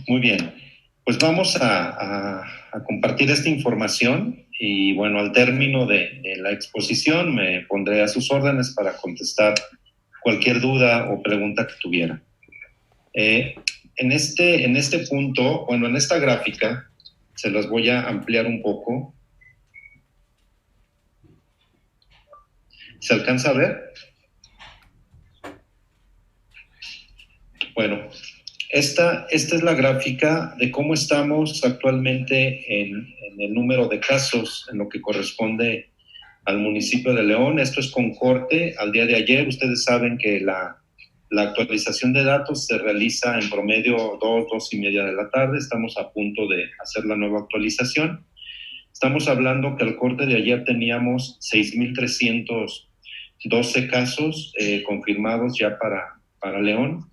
Muy bien, pues vamos a compartir esta información y bueno, al término de la exposición me pondré a sus órdenes para contestar cualquier duda o pregunta que tuviera. En este punto, bueno, en esta gráfica, se las voy a ampliar un poco. ¿Se alcanza a ver? Bueno, esta es la gráfica de cómo estamos actualmente en el número de casos en lo que corresponde al municipio de León. Esto es con corte al día de ayer. Ustedes saben que la actualización de datos se realiza en promedio 2:30 de la tarde. Estamos a punto de hacer la nueva actualización. Estamos hablando que al corte de ayer teníamos 6,312 casos confirmados ya para León,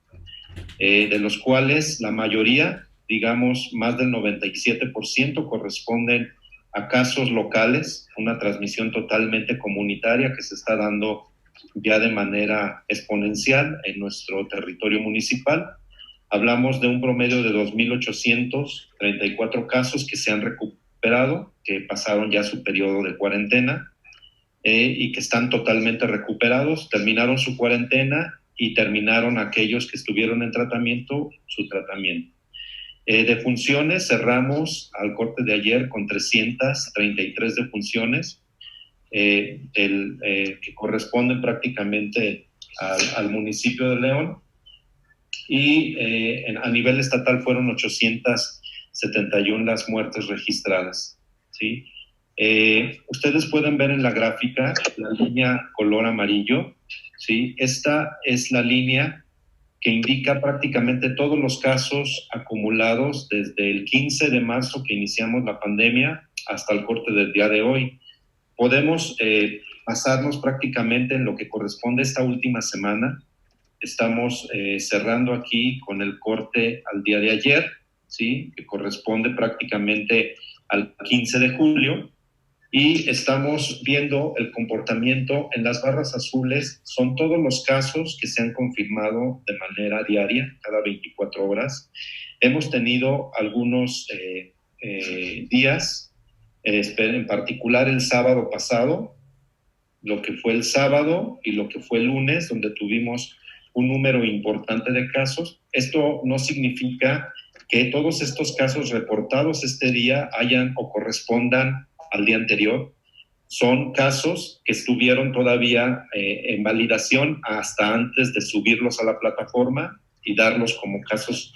de los cuales la mayoría, digamos más del 97%, corresponden a casos locales, una transmisión totalmente comunitaria que se está dando ya de manera exponencial en nuestro territorio municipal. Hablamos de un promedio de 2,834 casos que se han recuperado, que pasaron ya su periodo de cuarentena y que están totalmente recuperados, terminaron su cuarentena y terminaron aquellos que estuvieron en tratamiento, su tratamiento. Defunciones, cerramos al corte de ayer con 333 defunciones, que corresponden prácticamente al municipio de León, y a nivel estatal fueron 871 las muertes registradas, ¿sí? Ustedes pueden ver en la gráfica la línea color amarillo, ¿sí? Esta es la línea que indica prácticamente todos los casos acumulados desde el 15 de marzo que iniciamos la pandemia hasta el corte del día de hoy. Podemos basarnos prácticamente en lo que corresponde a esta última semana. Estamos cerrando aquí con el corte al día de ayer, ¿sí? Que corresponde prácticamente al 15 de julio. Y estamos viendo el comportamiento en las barras azules. Son todos los casos que se han confirmado de manera diaria, cada 24 horas. Hemos tenido algunos días, en particular el sábado pasado, lo que fue el sábado y lo que fue el lunes, donde tuvimos un número importante de casos. Esto no significa que todos estos casos reportados este día hayan o correspondan al día anterior. Son casos que estuvieron todavía en validación hasta antes de subirlos a la plataforma y darlos como casos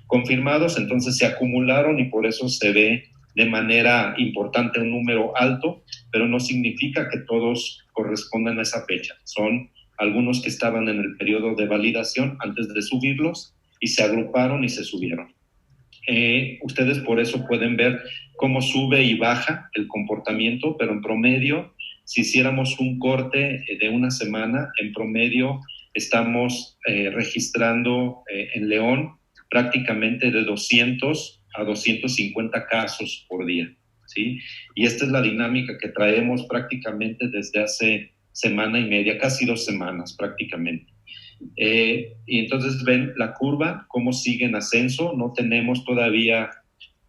confirmados. Entonces se acumularon y por eso se ve de manera importante un número alto, pero no significa que todos correspondan a esa fecha. Son algunos que estaban en el periodo de validación antes de subirlos y se agruparon y se subieron. Ustedes por eso pueden ver cómo sube y baja el comportamiento, pero en promedio, si hiciéramos un corte de una semana, en promedio estamos registrando en León prácticamente de 200 a 250 casos por día, ¿sí? Y esta es la dinámica que traemos prácticamente desde hace semana y media, casi 2 semanas prácticamente. Y entonces ven la curva, cómo sigue en ascenso. No tenemos todavía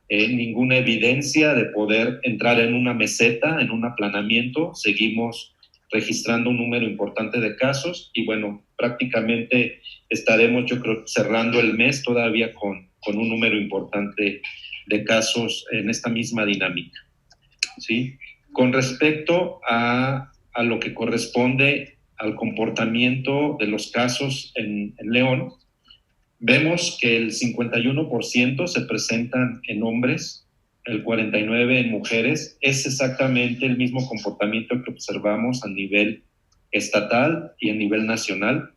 ninguna evidencia de poder entrar en una meseta, en un aplanamiento. Seguimos registrando un número importante de casos y bueno, prácticamente estaremos, yo creo, cerrando el mes todavía con un número importante de casos en esta misma dinámica, ¿sí? Con respecto a lo que corresponde al comportamiento de los casos en León, vemos que el 51% se presentan en hombres, el 49% en mujeres. Es exactamente el mismo comportamiento que observamos a nivel estatal y a nivel nacional.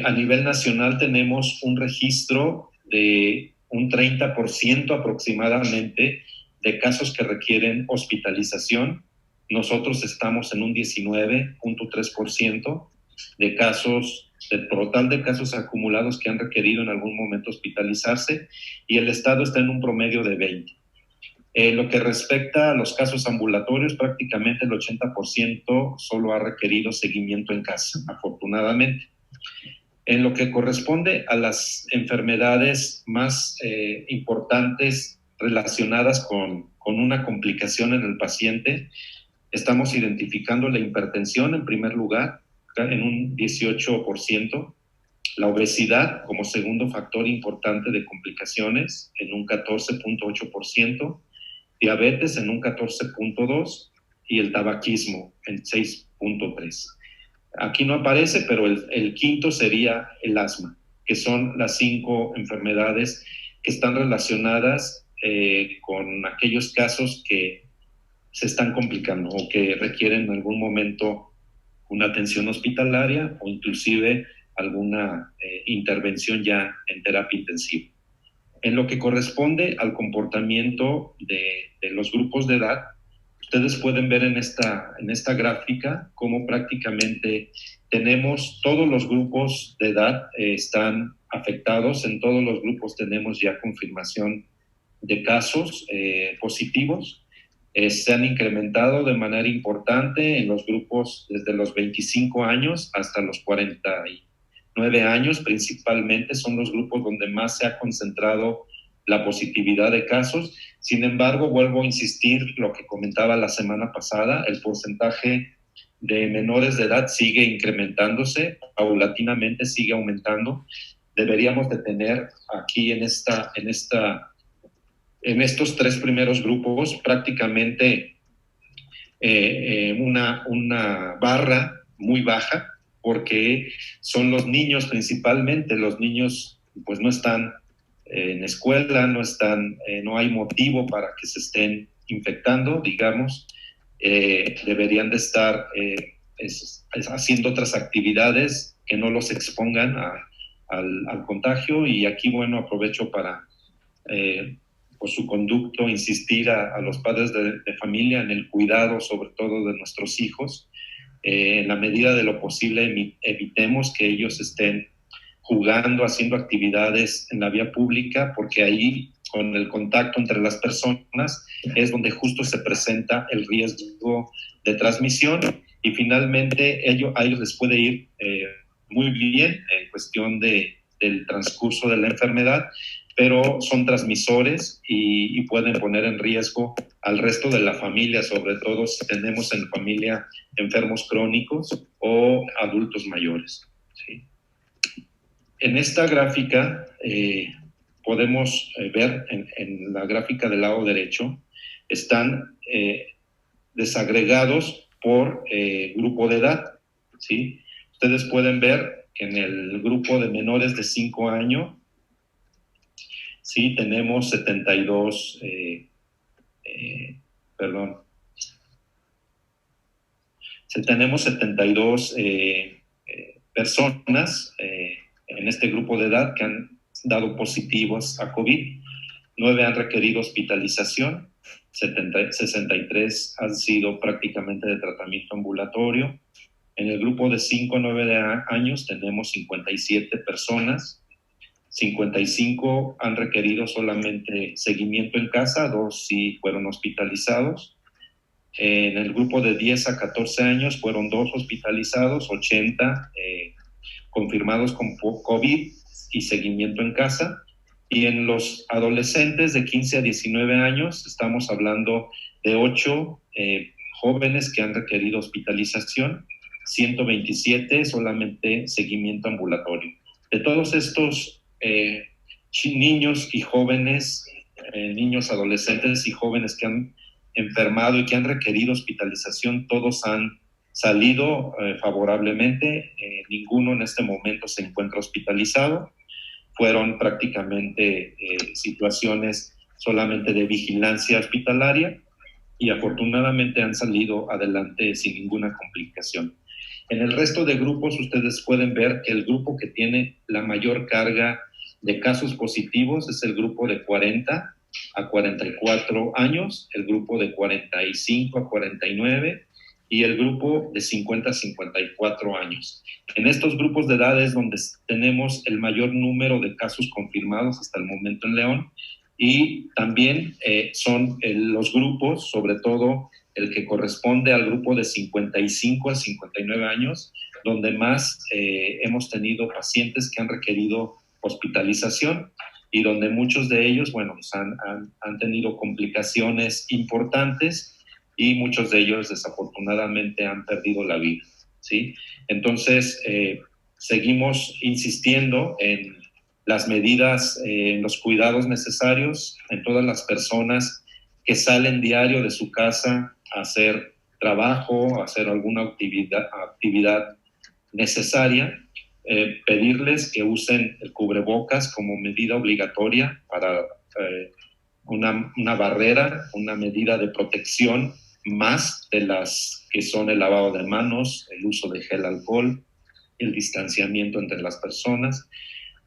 A nivel nacional tenemos un registro de un 30% aproximadamente de casos que requieren hospitalización. Nosotros estamos en un 19,3% de casos, del total de casos acumulados que han requerido en algún momento hospitalizarse, y el Estado está en un promedio de 20%. Lo que respecta a los casos ambulatorios, prácticamente el 80% solo ha requerido seguimiento en casa, afortunadamente. En lo que corresponde a las enfermedades más importantes relacionadas con una complicación en el paciente, estamos identificando la hipertensión en primer lugar, en un 18%, la obesidad como segundo factor importante de complicaciones en un 14.8%, diabetes en un 14.2% y el tabaquismo en 6.3%. Aquí no aparece, pero el quinto sería el asma, que son las 5 enfermedades que están relacionadas con aquellos casos que se están complicando o que requieren en algún momento una atención hospitalaria o inclusive alguna intervención ya en terapia intensiva. En lo que corresponde al comportamiento de los grupos de edad, ustedes pueden ver en esta gráfica cómo prácticamente tenemos todos los grupos de edad están afectados. En todos los grupos tenemos ya confirmación de casos positivos. Se han incrementado de manera importante en los grupos desde los 25 años hasta los 49 años, principalmente son los grupos donde más se ha concentrado la positividad de casos. Sin embargo, vuelvo a insistir lo que comentaba la semana pasada, el porcentaje de menores de edad sigue incrementándose, paulatinamente sigue aumentando. Deberíamos de tener aquí en estos 3 primeros grupos prácticamente una barra muy baja, porque son los niños principalmente. Los niños pues no están en escuela, no hay motivo para que se estén infectando, digamos. Deberían de estar haciendo otras actividades que no los expongan al contagio. Y aquí, bueno, aprovecho para por su conducto, insistir a los padres de familia en el cuidado, sobre todo de nuestros hijos. En la medida de lo posible, evitemos que ellos estén jugando, haciendo actividades en la vía pública, porque ahí, con el contacto entre las personas, es donde justo se presenta el riesgo de transmisión. Y finalmente, ahí les puede ir muy bien en cuestión del transcurso de la enfermedad, pero son transmisores y pueden poner en riesgo al resto de la familia, sobre todo si tenemos en familia enfermos crónicos o adultos mayores. ¿Sí? En esta gráfica podemos ver, en la gráfica del lado derecho, están desagregados por grupo de edad. ¿Sí? Ustedes pueden ver que en el grupo de menores de 5 años, sí, tenemos 72, tenemos 72 personas en este grupo de edad que han dado positivos a COVID. 9 han requerido hospitalización, 63 han sido prácticamente de tratamiento ambulatorio. En el grupo de 5 a 9 años tenemos 57 personas. 55 han requerido solamente seguimiento en casa, 2 sí fueron hospitalizados. En el grupo de 10 a 14 años fueron 2 hospitalizados, 80 confirmados con COVID y seguimiento en casa. Y en los adolescentes de 15 a 19 años estamos hablando de 8 jóvenes que han requerido hospitalización, 127 solamente seguimiento ambulatorio. De todos estos niños y jóvenes, niños, adolescentes y jóvenes que han enfermado y que han requerido hospitalización, todos han salido favorablemente. Ninguno en este momento se encuentra hospitalizado. Fueron prácticamente situaciones solamente de vigilancia hospitalaria y afortunadamente han salido adelante sin ninguna complicación. En el resto de grupos ustedes pueden ver que el grupo que tiene la mayor carga de casos positivos es el grupo de 40 a 44 años, el grupo de 45 a 49 y el grupo de 50 a 54 años. En estos grupos de edad es donde tenemos el mayor número de casos confirmados hasta el momento en León, y también son los grupos, sobre todo el que corresponde al grupo de 55 a 59 años, donde más hemos tenido pacientes que han requerido hospitalización y donde muchos de ellos, bueno, pues han tenido complicaciones importantes y muchos de ellos desafortunadamente han perdido la vida, ¿sí? Entonces, seguimos insistiendo en las medidas, en los cuidados necesarios en todas las personas que salen diario de su casa a hacer trabajo, a hacer alguna actividad necesaria, pedirles que usen el cubrebocas como medida obligatoria para una barrera, una medida de protección más de las que son el lavado de manos, el uso de gel alcohol, el distanciamiento entre las personas.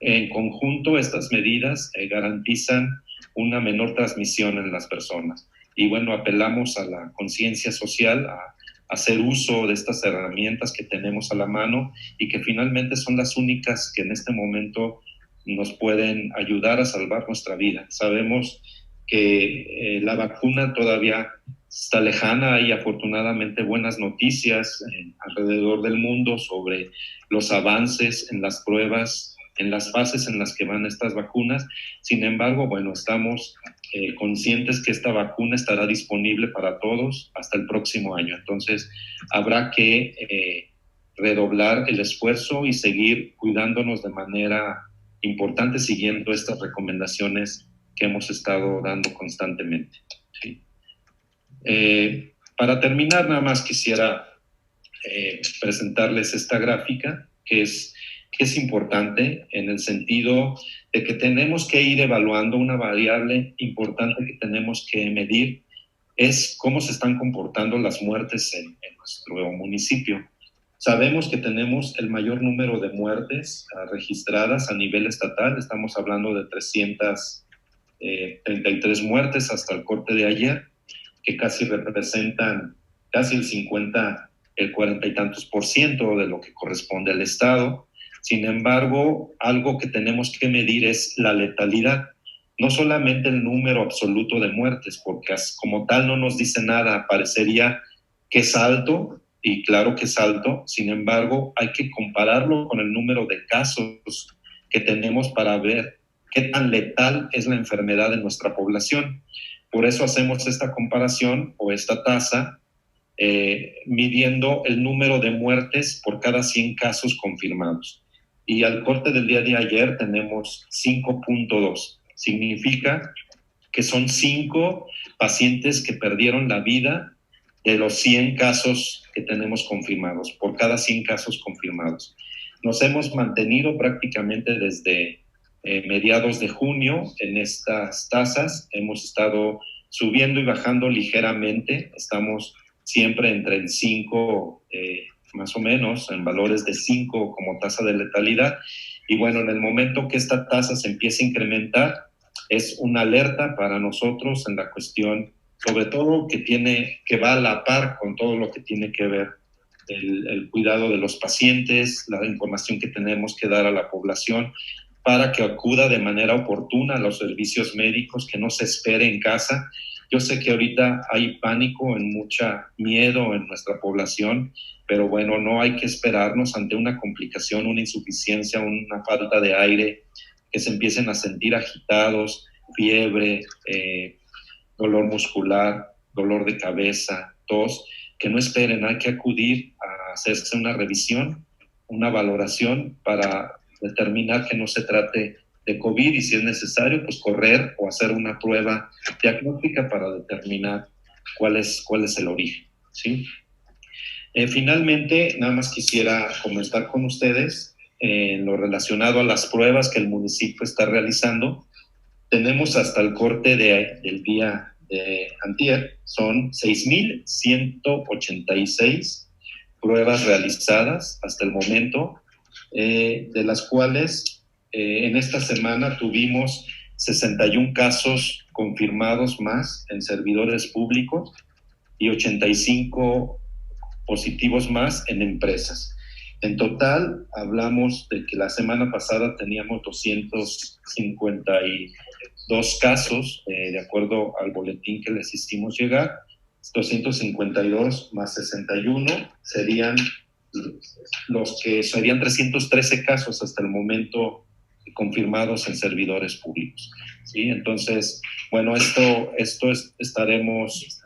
En conjunto, estas medidas garantizan una menor transmisión en las personas. Y bueno, apelamos a la conciencia social, a hacer uso de estas herramientas que tenemos a la mano y que finalmente son las únicas que en este momento nos pueden ayudar a salvar nuestra vida. Sabemos que la vacuna todavía está lejana. Hay afortunadamente buenas noticias alrededor del mundo sobre los avances en las pruebas, en las fases en las que van estas vacunas. Sin embargo, bueno, estamos conscientes que esta vacuna estará disponible para todos hasta el próximo año. Entonces, habrá que redoblar el esfuerzo y seguir cuidándonos de manera importante siguiendo estas recomendaciones que hemos estado dando constantemente. ¿Sí? Para terminar, nada más quisiera presentarles esta gráfica que es importante en el sentido de que tenemos que ir evaluando una variable importante que tenemos que medir, es cómo se están comportando las muertes en nuestro municipio. Sabemos que tenemos el mayor número de muertes registradas a nivel estatal, estamos hablando de 333 muertes hasta el corte de ayer, que casi representan casi el 40 y tantos % de lo que corresponde al Estado. Sin embargo, algo que tenemos que medir es la letalidad, no solamente el número absoluto de muertes, porque como tal no nos dice nada, parecería que es alto, y claro que es alto, sin embargo, hay que compararlo con el número de casos que tenemos para ver qué tan letal es la enfermedad en nuestra población. Por eso hacemos esta comparación o esta tasa, midiendo el número de muertes por cada 100 casos confirmados. Y al corte del día de ayer tenemos 5.2. Significa que son 5 pacientes que perdieron la vida de los 100 casos que tenemos confirmados, por cada 100 casos confirmados. Nos hemos mantenido prácticamente desde mediados de junio en estas tasas. Hemos estado subiendo y bajando ligeramente. Estamos siempre entre el 5, más o menos, en valores de 5 como tasa de letalidad. Y bueno, en el momento que esta tasa se empiece a incrementar, es una alerta para nosotros en la cuestión, sobre todo que va a la par con todo lo que tiene que ver el cuidado de los pacientes, la información que tenemos que dar a la población para que acuda de manera oportuna a los servicios médicos, que no se espere en casa. Yo sé que ahorita hay pánico, mucha miedo en nuestra población, pero bueno, no hay que esperarnos ante una complicación, una insuficiencia, una falta de aire, que se empiecen a sentir agitados, fiebre, dolor muscular, dolor de cabeza, tos, que no esperen, hay que acudir a hacerse una revisión, una valoración para determinar que no se trate de COVID y si es necesario, pues correr o hacer una prueba diagnóstica para determinar cuál es el origen, ¿sí? Finalmente, nada más quisiera comentar con ustedes en lo relacionado a las pruebas que el municipio está realizando. Tenemos hasta el corte del día de antier, son 6,186 pruebas realizadas hasta el momento, de las cuales en esta semana tuvimos 61 casos confirmados más en servidores públicos y 85 positivos más en empresas. En total, hablamos de que la semana pasada teníamos 252 casos, de acuerdo al boletín que les hicimos llegar. 252 más 61 serían los que serían 313 casos hasta el momento confirmados en servidores públicos. ¿Sí? Entonces, bueno, estaremos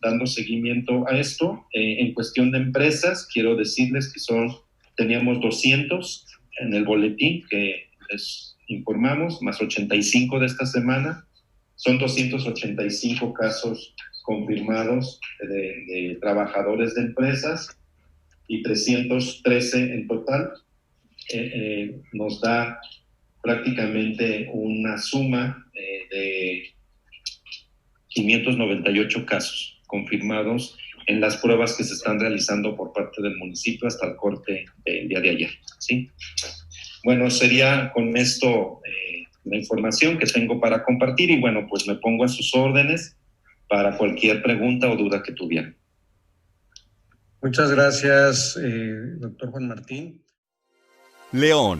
dando seguimiento a esto. En cuestión de empresas, quiero decirles que teníamos 200 en el boletín que les informamos, más 85 de esta semana. Son 285 casos confirmados de trabajadores de empresas y 313 en total. Nos da prácticamente una suma de 598 casos confirmados en las pruebas que se están realizando por parte del municipio hasta el corte del día de ayer. ¿Sí? Bueno, sería con esto la información que tengo para compartir y bueno, pues me pongo a sus órdenes para cualquier pregunta o duda que tuvieran. Muchas gracias, doctor Juan Martín. León,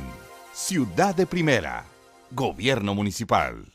ciudad de primera, gobierno municipal.